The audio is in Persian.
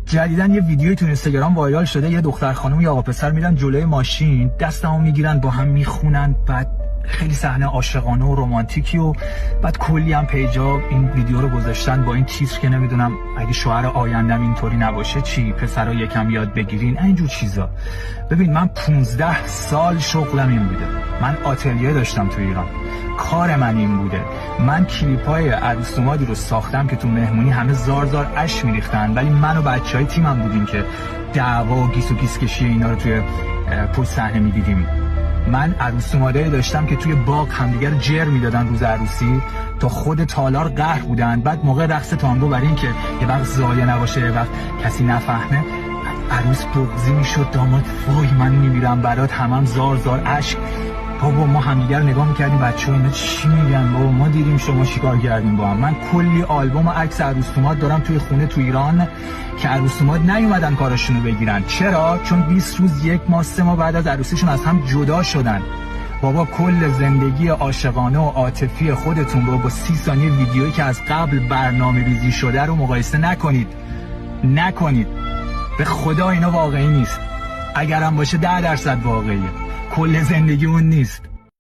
جدیدن یه ویدیویی تو اینستاگرام وایرال شده، یه دختر خانم یا آقا پسر میرن جلوی ماشین، دستمو میگیرن با هم میخونن، بعد خیلی صحنه عاشقانه و رمانتیکی و بعد کلی هم پیجا این ویدیو رو گذاشتن با این تیتر که نمیدونم اگه شوهر آیندم اینطوری نباشه چی، پسرا یکم یاد بگیرین، اینجور چیزا. ببین من 15 سال شغلم این بوده، من آتلیه داشتم تو ایران، کار من این بوده. من کلیپای عروس اومادی رو ساختم که تو مهمونی همه زار زار اش میریختن، ولی من و بچهای تیمم بودیم که دعوا و گیس و گیس کشی اینا رو توی پشت صحنه میدیدیم. من عروس اوماده داشتم که توی باغ همدیگر جر میدادن روز عروسی تا خود تالار قهر بودن. بعد موقع رقص تانگو برای این که یه وقت ضایع نباشه، یه وقت کسی نفهمه، عروس بغضی میشد، داماد وای من میمیرم برات، همم زار زار اشک. بابا ما همدیگر نگاه میکردیم بچه‌ها اینا چی میگن، بابا ما دیدیم شما چیکار کردیم با هم. من کلی آلبوم و عکس عروس‌داماد دارم توی خونه تو ایران که عروس‌داماد نیومدن کاراشونو بگیرن. چرا؟ چون 20 روز، 1 ماه، 3 ماه بعد از عروسیشون از هم جدا شدن. بابا کل زندگی عاشقانه و عاطفی خودتون رو با 30 ثانیه ویدیویی که از قبل برنامه‌ریزی شده رو مقایسه نکنید. به خدا اینا واقعی نیست. اگرم باشه 10% واقعیه. کل زندگی اون نیست.